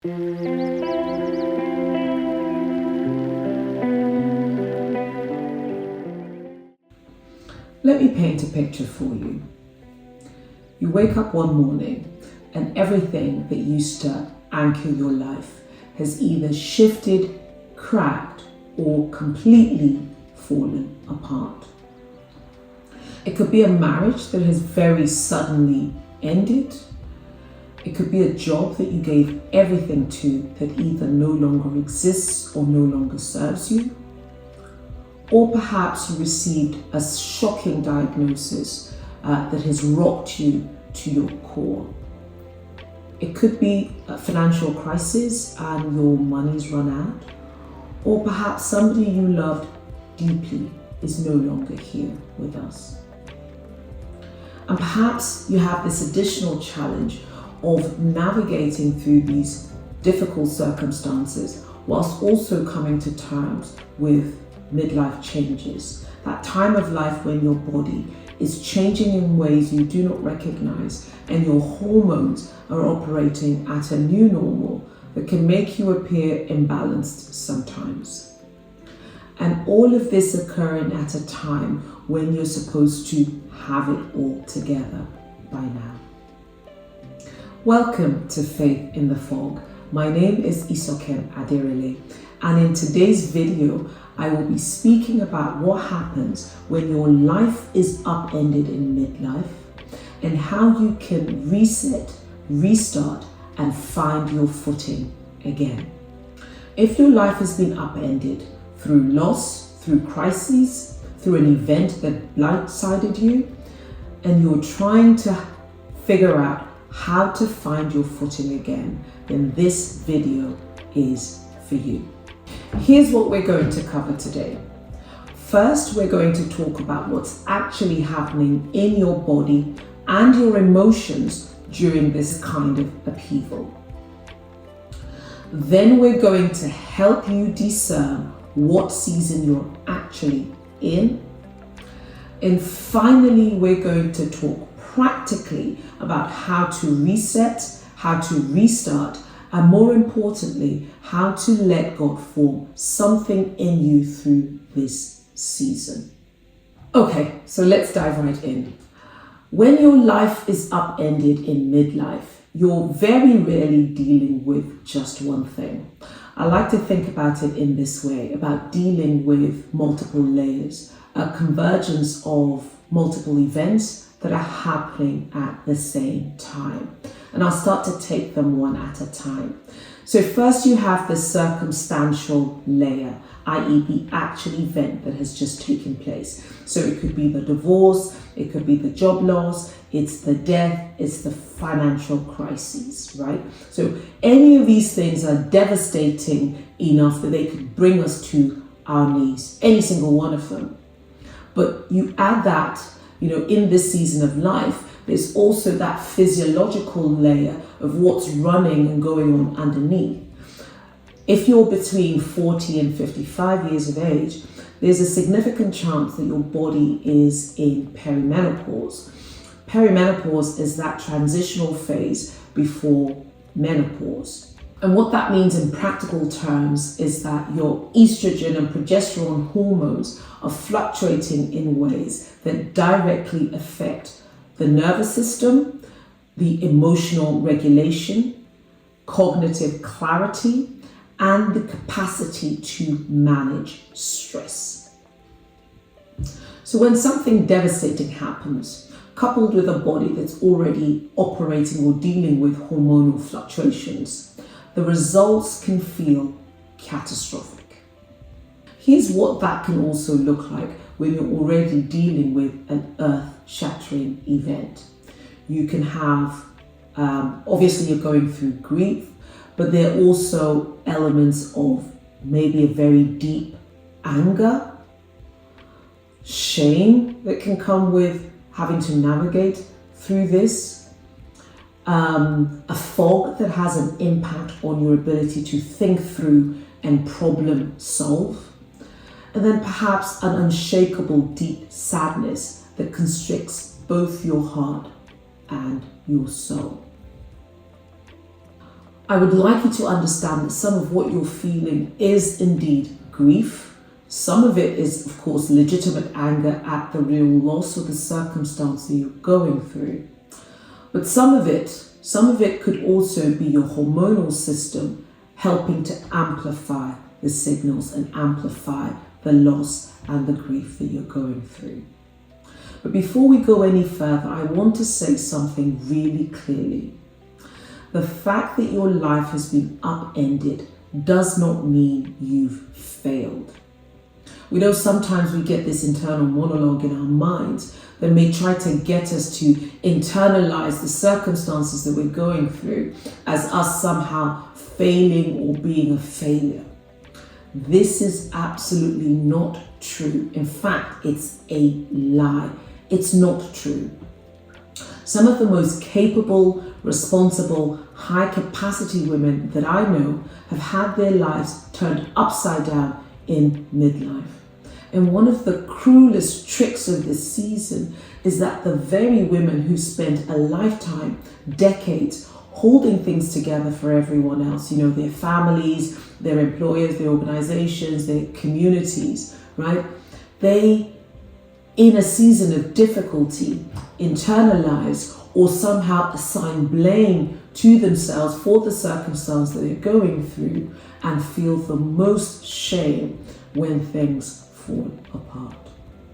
Let me paint a picture for you. You wake up one morning and everything that used to anchor your life has either shifted, cracked, or completely fallen apart. It could be a marriage that has very suddenly ended. It could be a job that you gave everything to that either no longer exists or no longer serves you. Or perhaps you received a shocking diagnosis that has rocked you to your core. It could be a financial crisis and your money's run out. Or perhaps somebody you loved deeply is no longer here with us. And perhaps you have this additional challenge of navigating through these difficult circumstances whilst also coming to terms with midlife changes, that time of life when your body is changing in ways you do not recognize and your hormones are operating at a new normal that can make you appear imbalanced sometimes. And all of this occurring at a time when you're supposed to have it all together by now. Welcome to Faith in the Fog. My name is Isoken Aderele, and in today's video, I will be speaking about what happens when your life is upended in midlife and how you can reset, restart, and find your footing again. If your life has been upended through loss, through crises, through an event that blindsided you, and you're trying to figure out how to find your footing again, then this video is for you. Here's what we're going to cover today. First, we're going to talk about what's actually happening in your body and your emotions during this kind of upheaval. Then we're going to help you discern what season you're actually in. And finally, we're going to talk practically about how to reset, how to restart, and more importantly, how to let God form something in you through this season. Okay, so let's dive right in. When your life is upended in midlife, you're very rarely dealing with just one thing. I like to think about it in this way, about dealing with multiple layers, a convergence of multiple events that are happening at the same time. And I'll start to take them one at a time. So first you have the circumstantial layer, i.e. the actual event that has just taken place. So it could be the divorce, it could be the job loss, it's the death, it's the financial crisis, right? So any of these things are devastating enough that they could bring us to our knees, any single one of them. But you add that, in this season of life, there's also that physiological layer of what's running and going on underneath. If you're between 40 and 55 years of age, there's a significant chance that your body is in perimenopause. Perimenopause is that transitional phase before menopause. And what that means in practical terms is that your estrogen and progesterone hormones are fluctuating in ways that directly affect the nervous system, the emotional regulation, cognitive clarity, and the capacity to manage stress. So when something devastating happens, coupled with a body that's already operating or dealing with hormonal fluctuations, the results can feel catastrophic. Here's what that can also look like when you're already dealing with an earth-shattering event. You can have, obviously you're going through grief, but there are also elements of maybe a very deep anger, shame that can come with having to navigate through this. A fog that has an impact on your ability to think through and problem solve. And then perhaps an unshakable deep sadness that constricts both your heart and your soul. I would like you to understand that some of what you're feeling is indeed grief. Some of it is, of course, legitimate anger at the real loss or the circumstance that you're going through. But some of it could also be your hormonal system helping to amplify the signals and amplify the loss and the grief that you're going through. But before we go any further, I want to say something really clearly. The fact that your life has been upended does not mean you've failed. We know sometimes we get this internal monologue in our minds that may try to get us to internalize the circumstances that we're going through as us somehow failing or being a failure. This is absolutely not true. In fact, it's a lie. It's not true. Some of the most capable, responsible, high capacity women that I know have had their lives turned upside down in midlife. And one of the cruelest tricks of this season is that the very women who spent a lifetime, decades, holding things together for everyone else, their families, their employers, their organizations, their communities, right? They, in a season of difficulty, internalize or somehow assign blame to themselves for the circumstance that they're going through and feel the most shame when things fall apart.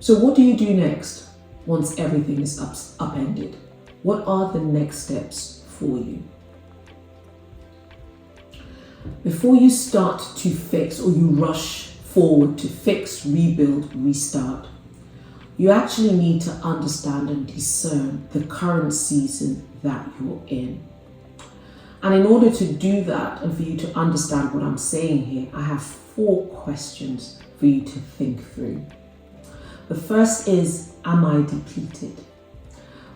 So what do you do next once everything is upended? What are the next steps for you? Before you start to fix or you rush forward to fix, rebuild, restart, you actually need to understand and discern the current season that you're in. And in order to do that and for you to understand what I'm saying here, I have 4 questions for you to think through. The first is, am I depleted?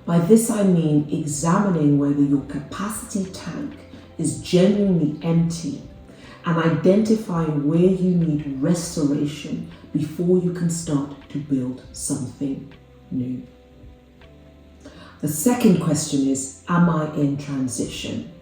By this I mean examining whether your capacity tank is genuinely empty and identifying where you need restoration before you can start to build something new. The second question is, am I in transition?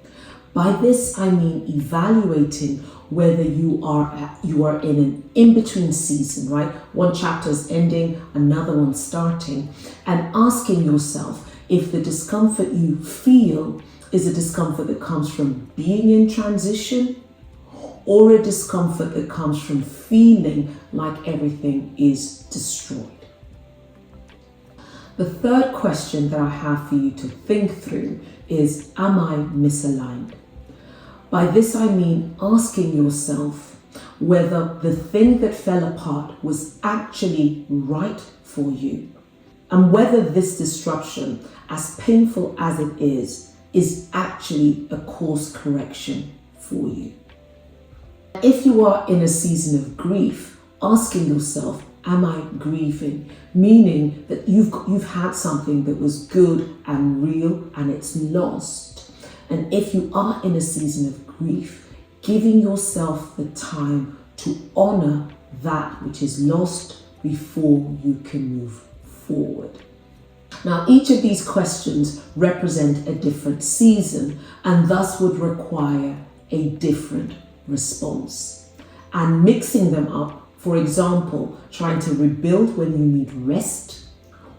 By this I mean evaluating whether you are in an in-between season, right? One chapter is ending, another one starting, and asking yourself if the discomfort you feel is a discomfort that comes from being in transition or a discomfort that comes from feeling like everything is destroyed. The third question that I have for you to think through is, am I misaligned? By this I mean asking yourself whether the thing that fell apart was actually right for you, and whether this disruption, as painful as it is actually a course correction for you. If you are in a season of grief, asking yourself, am I grieving? Meaning that you've had something that was good and real and it's lost. And if you are in a season of grief, giving yourself the time to honor that which is lost before you can move forward. Now, each of these questions represent a different season and thus would require a different response. And mixing them up, for example, trying to rebuild when you need rest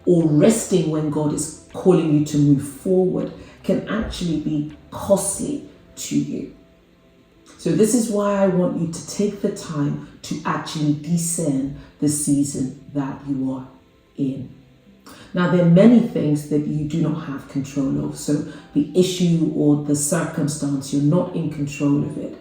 or resting when God is calling you to move forward, can actually be costly to you. So this is why I want you to take the time to actually discern the season that you are in. Now, there are many things that you do not have control of. So the issue or the circumstance, you're not in control of it.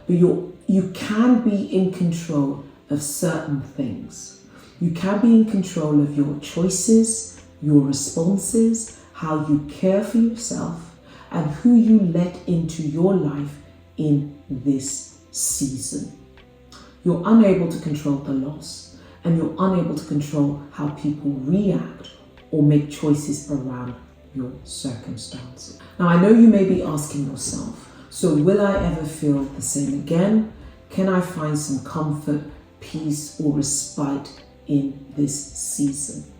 But you can be in control of certain things. You can be in control of your choices, your responses, how you care for yourself, and who you let into your life in this season. You're unable to control the loss, and you're unable to control how people react or make choices around your circumstances. Now, I know you may be asking yourself, so will I ever feel the same again? Can I find some comfort, peace, or respite in this season?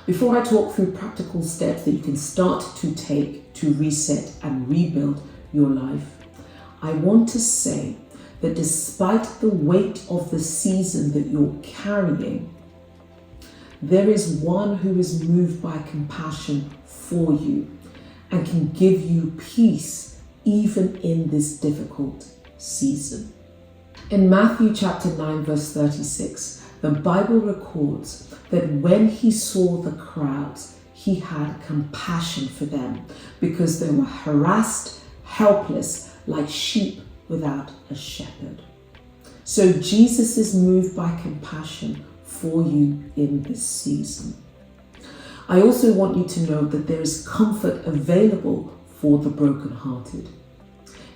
Before I talk through practical steps that you can start to take to reset and rebuild your life, I want to say that despite the weight of the season that you're carrying, there is one who is moved by compassion for you and can give you peace even in this difficult season. In Matthew chapter 9 verse 36, the Bible records that when he saw the crowds, he had compassion for them because they were harassed, helpless, like sheep without a shepherd. So Jesus is moved by compassion for you in this season. I also want you to know that there is comfort available for the brokenhearted.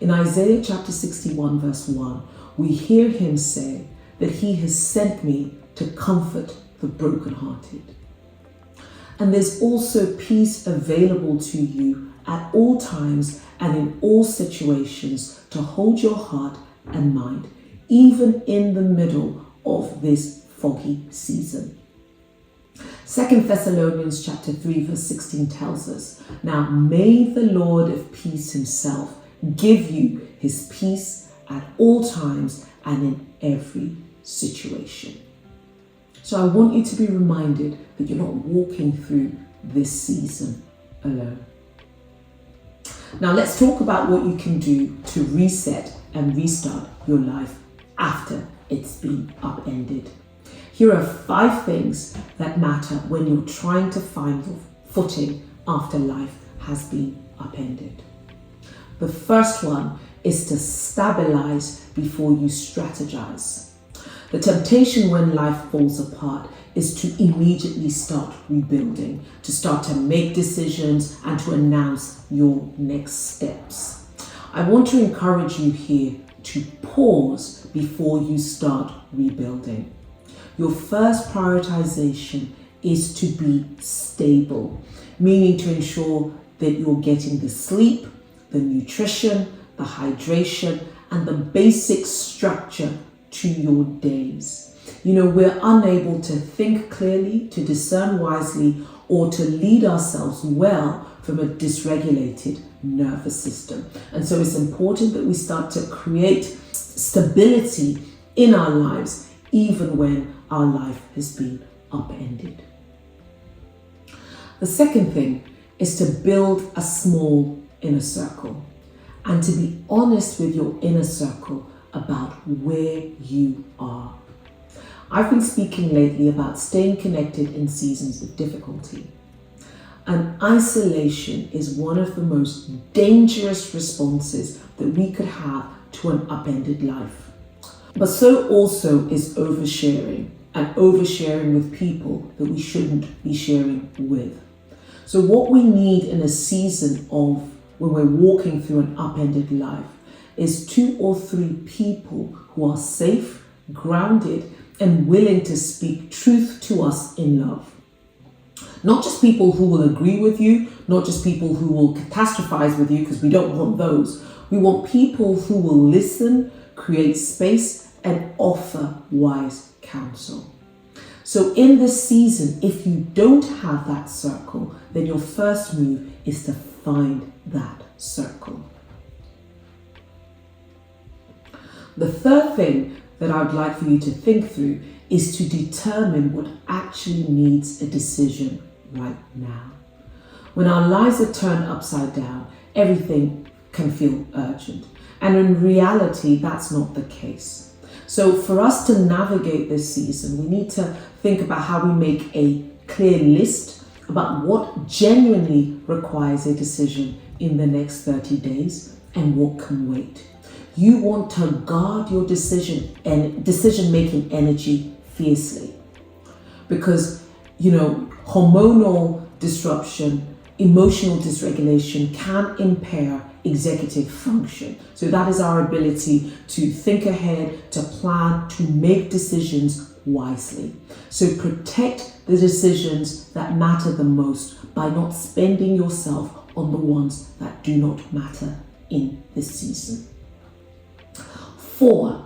In Isaiah chapter 61 verse 1, we hear him say that he has sent me to comfort the brokenhearted. And there's also peace available to you at all times and in all situations to hold your heart and mind, even in the middle of this foggy season. 2 Thessalonians chapter 3 verse 16 tells us, now may the Lord of peace himself give you his peace at all times and in every situation. So I want you to be reminded that you're not walking through this season alone. Now let's talk about what you can do to reset and restart your life after it's been upended. Here are 5 things that matter when you're trying to find your footing after life has been upended. The first one is to stabilize before you strategize. The temptation when life falls apart is to immediately start rebuilding, to start to make decisions and to announce your next steps. I want to encourage you here to pause before you start rebuilding. Your first prioritization is to be stable, meaning to ensure that you're getting the sleep, the nutrition, the hydration, and the basic structure to your days. You know, we're unable to think clearly, to discern wisely, or to lead ourselves well from a dysregulated nervous system. And so it's important that we start to create stability in our lives, even when our life has been upended. The second thing is to build a small inner circle and to be honest with your inner circle about where you are. I've been speaking lately about staying connected in seasons of difficulty. And isolation is one of the most dangerous responses that we could have to an upended life. But so also is oversharing, and oversharing with people that we shouldn't be sharing with. So what we need in a season of when we're walking through an upended life is 2 or 3 people who are safe, grounded, and willing to speak truth to us in love. Not just people who will agree with you, not just people who will catastrophize with you, because we don't want those. We want people who will listen, create space, and offer wise counsel. So in this season, if you don't have that circle, then your first move is to find that circle. The third thing that I would like for you to think through is to determine what actually needs a decision right now. When our lives are turned upside down, everything can feel urgent. And in reality, that's not the case. So for us to navigate this season, we need to think about how we make a clear list about what genuinely requires a decision in the next 30 days and what can wait. You want to guard your decision-making energy fiercely because, hormonal disruption, emotional dysregulation can impair executive function. So that is our ability to think ahead, to plan, to make decisions wisely. So protect the decisions that matter the most by not spending yourself on the ones that do not matter in this season. 4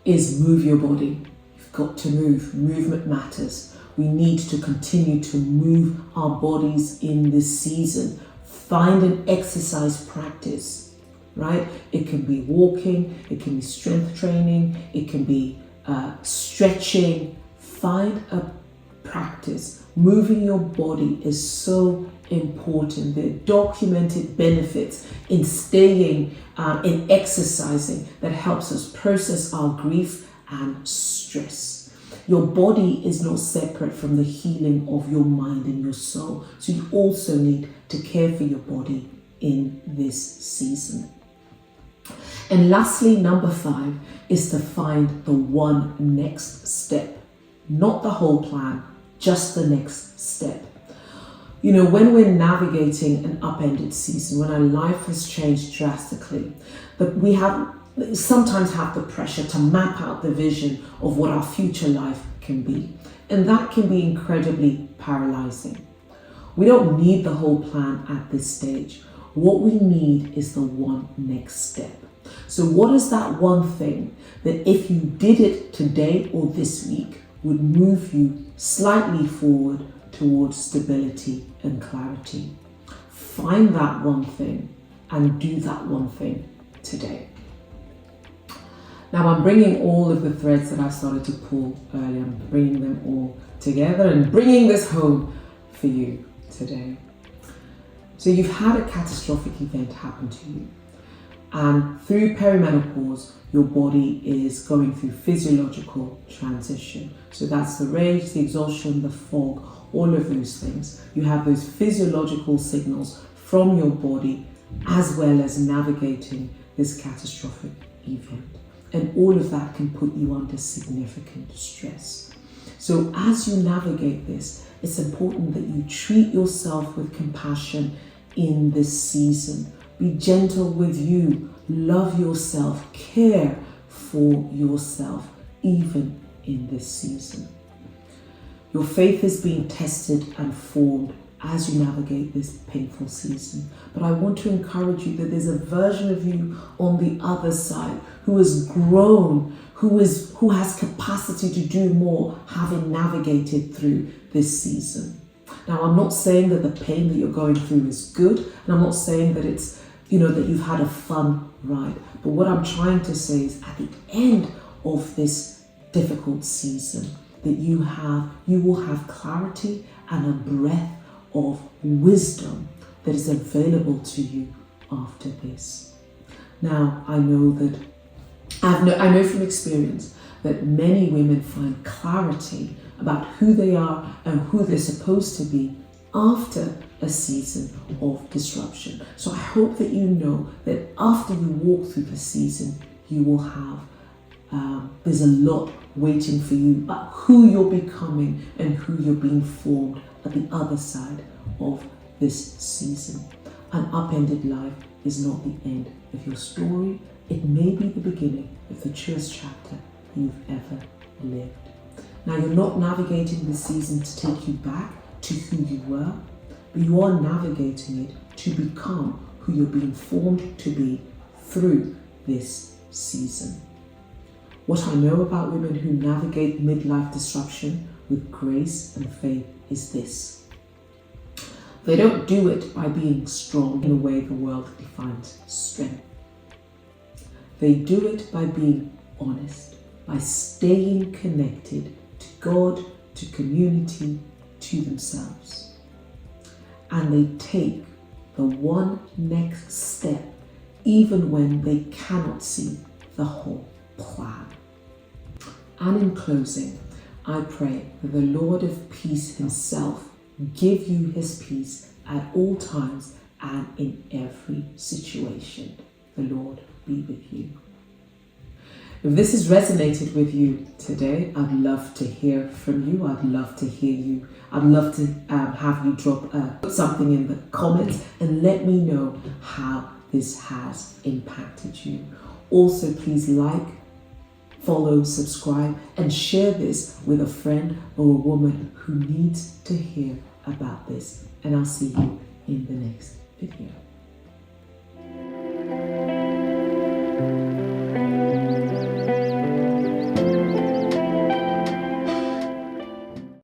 is move your body. You've got to move. Movement matters. We need to continue to move our bodies in this season. Find an exercise practice. right? It can be walking, it can be strength training, it can be stretching. Find a practice. Moving your body is so important. There are documented benefits in staying, in exercising, that helps us process our grief and stress. Your body is not separate from the healing of your mind and your soul. So you also need to care for your body in this season. And lastly, number 5 is to find the one next step. Not the whole plan, just the next step. You know, when we're navigating an upended season, when our life has changed drastically, we sometimes have the pressure to map out the vision of what our future life can be. And that can be incredibly paralyzing. We don't need the whole plan at this stage. What we need is the one next step. So what is that one thing that if you did it today or this week would move you slightly forward towards stability and clarity? Find that one thing and do that one thing today. Now I'm bringing all of the threads that I started to pull earlier, I'm bringing them all together and bringing this home for you today. So you've had a catastrophic event happen to you, and through perimenopause, your body is going through physiological transition. So that's the rage, the exhaustion, the fog, all of those things. You have those physiological signals from your body as well as navigating this catastrophic event. And all of that can put you under significant stress. So as you navigate this, it's important that you treat yourself with compassion in this season. Be gentle with you, love yourself, care for yourself, even in this season. Your faith is being tested and formed as you navigate this painful season. But I want to encourage you that there's a version of you on the other side who has grown, who has capacity to do more, having navigated through this season. Now, I'm not saying that the pain that you're going through is good, and I'm not saying that it's, that you've had a fun ride. But what I'm trying to say is at the end of this difficult season, that you will have clarity and a breath of wisdom that is available to you after this. Now, I know from experience that many women find clarity about who they are and who they're supposed to be after a season of disruption. So I hope that you know that after you walk through the season, you will have, there's a lot waiting for you about who you're becoming and who you're being formed at the other side of this season. An upended life is not the end of your story. It may be the beginning of the truest chapter you've ever lived. Now, you're not navigating the season to take you back to who you were, but you are navigating it to become who you're being formed to be through this season. What I know about women who navigate midlife disruption with grace and faith is this: they don't do it by being strong in a way the world defines strength. They do it by being honest, by staying connected to God, to community, to themselves. And they take the one next step even when they cannot see the whole plan. And in closing, I pray that the Lord of peace himself give you his peace at all times and in every situation. The Lord be with you. If this has resonated with you today, I'd love to hear from you. I'd love to hear you. I'd love to have you put something in the comments and let me know how this has impacted you. Also, please like, follow, subscribe, and share this with a friend or a woman who needs to hear about this. And I'll see you in the next video.